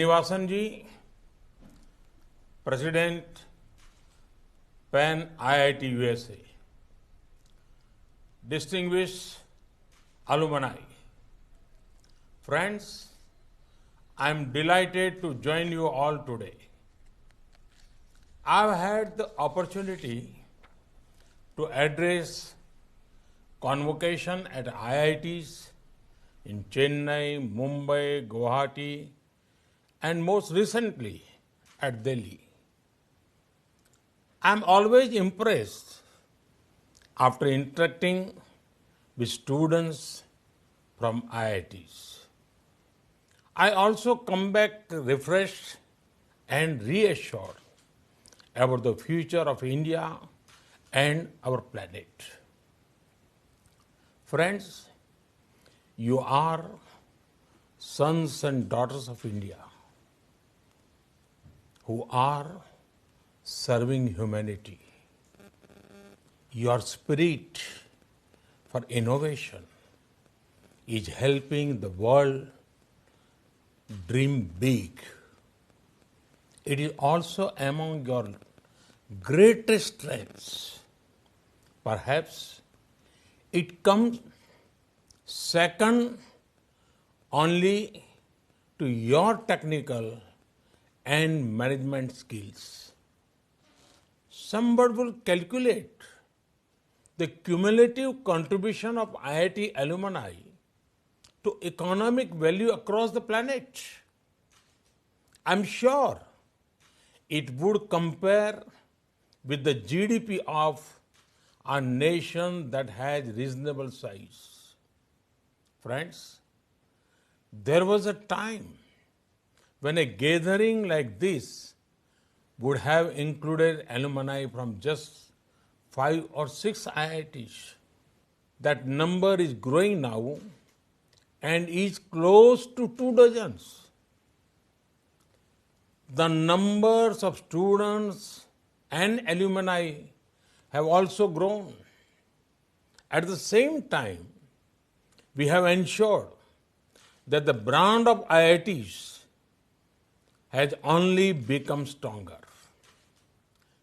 Srinivasan ji, President, PEN IIT USA, distinguished alumni, friends, I am delighted to join you all today. I've had the opportunity to address convocation at IITs in Chennai, Mumbai, Guwahati, and most recently at Delhi. I'm always impressed after interacting with students from IITs. I also come back refreshed and reassured about the future of India and our planet. Friends, you are sons and daughters of India who are serving humanity. Your spirit for innovation is helping the world dream big. It is also among your greatest strengths. Perhaps it comes second only to your technical and management skills. Somebody will calculate the cumulative contribution of IIT alumni to economic value across the planet. I'm sure it would compare with the GDP of a nation that has reasonable size. Friends, there was a time when a gathering like this would have included alumni from just 5 or 6 IITs. That number is growing now and is close to 2 dozens. The numbers of students and alumni have also grown. At the same time, we have ensured that the brand of IITs has only become stronger.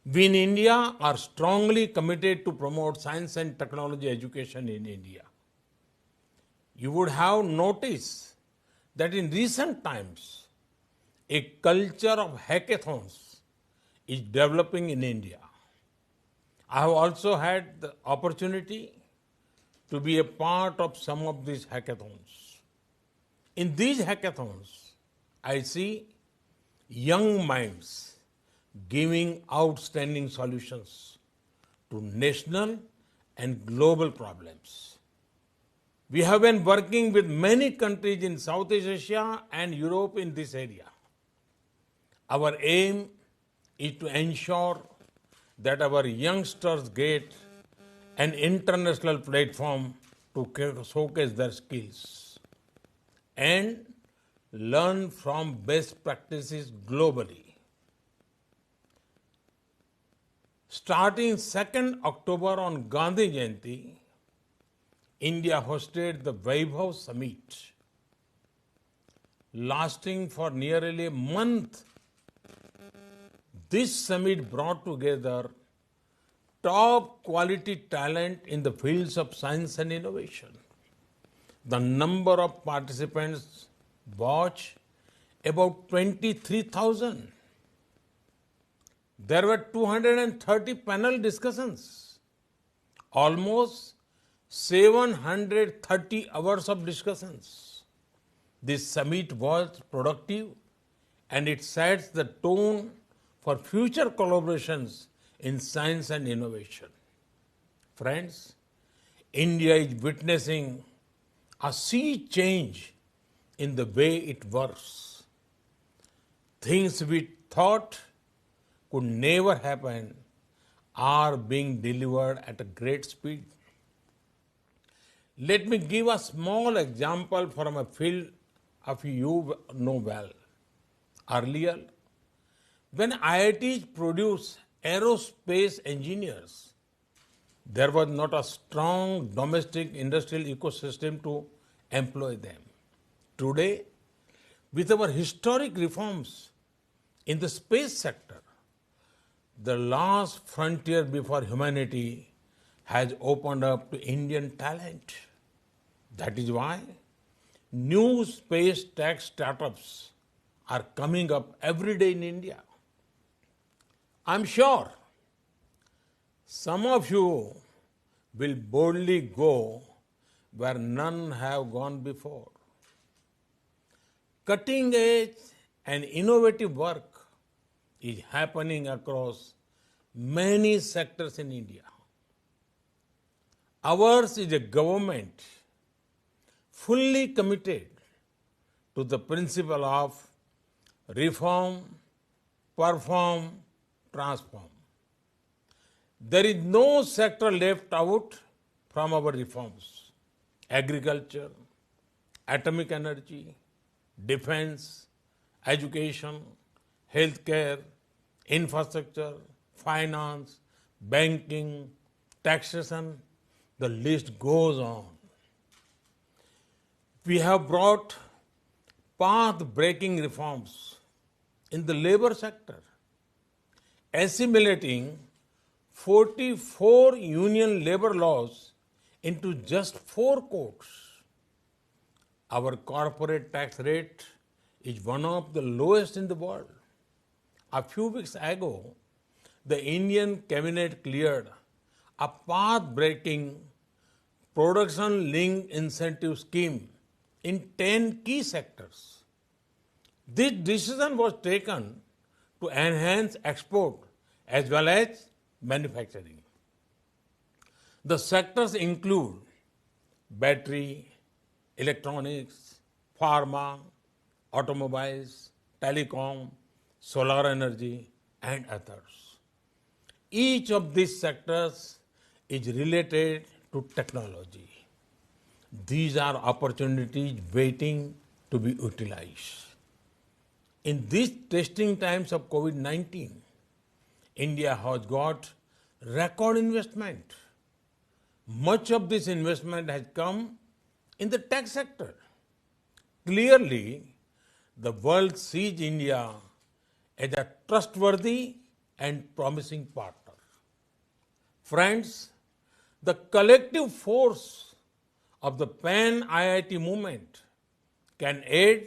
We in India are strongly committed to promote science and technology education in India. You would have noticed that in recent times, a culture of hackathons is developing in India. I have also had the opportunity to be a part of some of these hackathons. In these hackathons, I see young minds giving outstanding solutions to national and global problems. We have been working with many countries in Southeast Asia and Europe in this area. Our aim is to ensure that our youngsters get an international platform to showcase their skills and learn from best practices globally. Starting 2nd October on Gandhi Jayanti, India hosted the Vaibhav Summit, lasting for nearly a month. This summit brought together top quality talent in the fields of science and innovation. The number of participants was about 23,000. There were 230 panel discussions, almost 730 hours of discussions. This summit was productive and it sets the tone for future collaborations in science and innovation. Friends, India is witnessing a sea change in the way it works. Things we thought could never happen are being delivered at a great speed. Let me give a small example from a field of you know well. Earlier, when IITs produce aerospace engineers, there was not a strong domestic industrial ecosystem to employ them. Today, With our historic reforms in the space sector, the last frontier before humanity has opened up to Indian talent. That is why new space tech startups are coming up every day in India. I'm sure some of you will boldly go where none have gone before. Cutting edge and innovative work is happening across many sectors in India. Ours is a government fully committed to the principle of reform, perform, transform. There is no sector left out from our reforms. Agriculture, atomic energy, defense, education, healthcare, infrastructure, finance, banking, taxation, the list goes on. We have brought path-breaking reforms in the labor sector, assimilating 44 union labor laws into just 4 codes. Our corporate tax rate is one of the lowest in the world. A few weeks ago, the Indian cabinet cleared a path-breaking production-linked incentive scheme in 10 key sectors. This decision was taken to enhance export as well as manufacturing. The sectors include battery, electronics, pharma, automobiles, telecom, solar energy, and others. Each of these sectors is related to technology. These are opportunities waiting to be utilized. In these testing times of COVID-19, India has got record investment. Much of this investment has come in the tech sector. Clearly, the world sees India as a trustworthy and promising partner. Friends, the collective force of the Pan IIT movement can add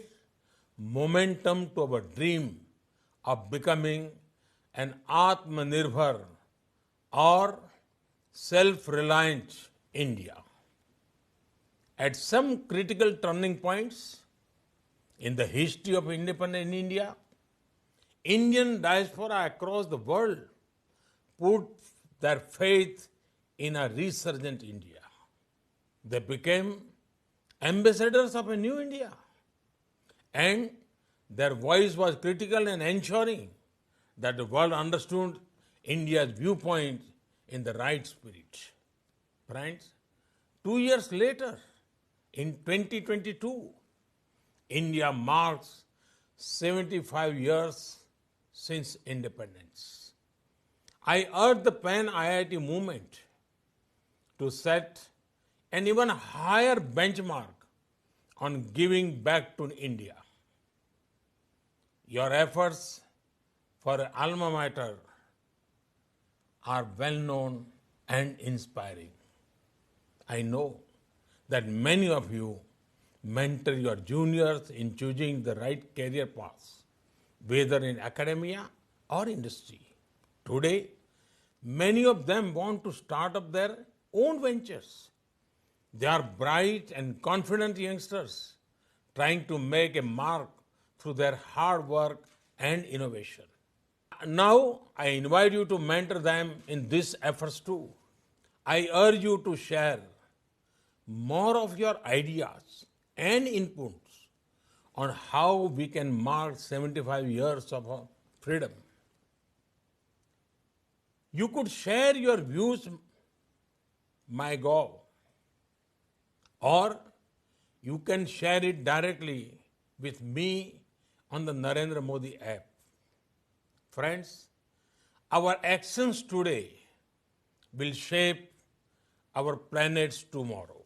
momentum to our dream of becoming an Atmanirbhar or self-reliant India. At some critical turning points in the history of independent India, Indian diaspora across the world put their faith in a resurgent India. They became ambassadors of a new India, and their voice was critical in ensuring that the world understood India's viewpoint in the right spirit. Friends, 2 years later, in 2022, India marks 75 years since independence. I urge the Pan IIT movement to set an even higher benchmark on giving back to India. Your efforts for alma mater are well known and inspiring. I know that many of you mentor your juniors in choosing the right career paths, whether in academia or industry. Today, many of them want to start up their own ventures. They are bright and confident youngsters trying to make a mark through their hard work and innovation. Now, I invite you to mentor them in these efforts too. I urge you to share more of your ideas and inputs on how we can mark 75 years of our freedom. You could share your views MyGov, or you can share it directly with me on the Narendra Modi app. Friends, our actions today will shape our planet's tomorrow.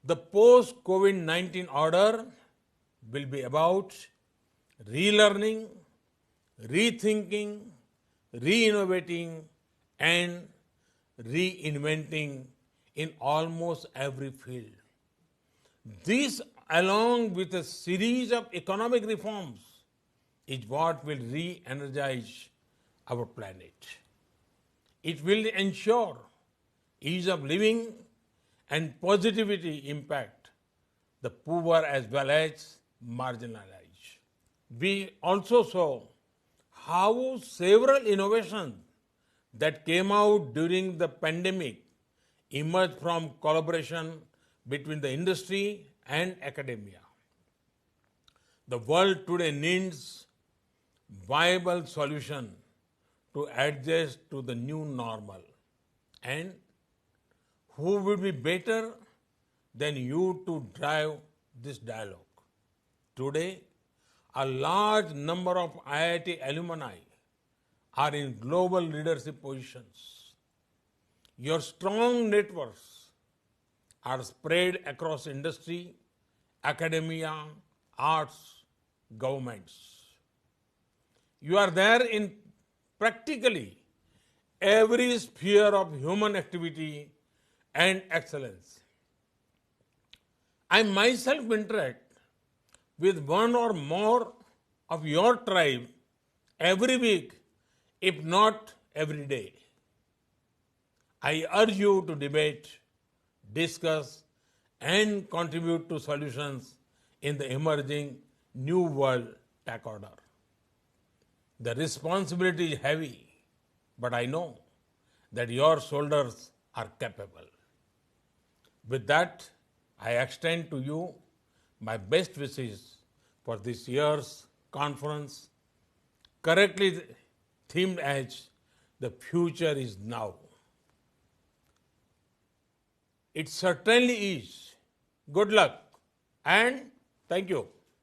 The post-COVID-19 order will be about relearning, rethinking, re-innovating, and reinventing in almost every field. This, along with a series of economic reforms, is what will re-energize our planet. It will ensure ease of living and positivity impact the poor as well as marginalized. We also saw how several innovations that came out during the pandemic emerged from collaboration between the industry and academia. The world today needs viable solution to adjust to the new normal. And who would be better than you to drive this dialogue? Today, a large number of IIT alumni are in global leadership positions. Your strong networks are spread across industry, academia, arts, governments. You are there in practically every sphere of human activity and excellence. I myself interact with one or more of your tribe every week, if not every day. I urge you to debate, discuss, and contribute to solutions in the emerging new world tech order. The responsibility is heavy, but I know that your shoulders are capable. With that, I extend to you my best wishes for this year's conference, correctly themed as "The Future is Now." It certainly is. Good luck and thank you.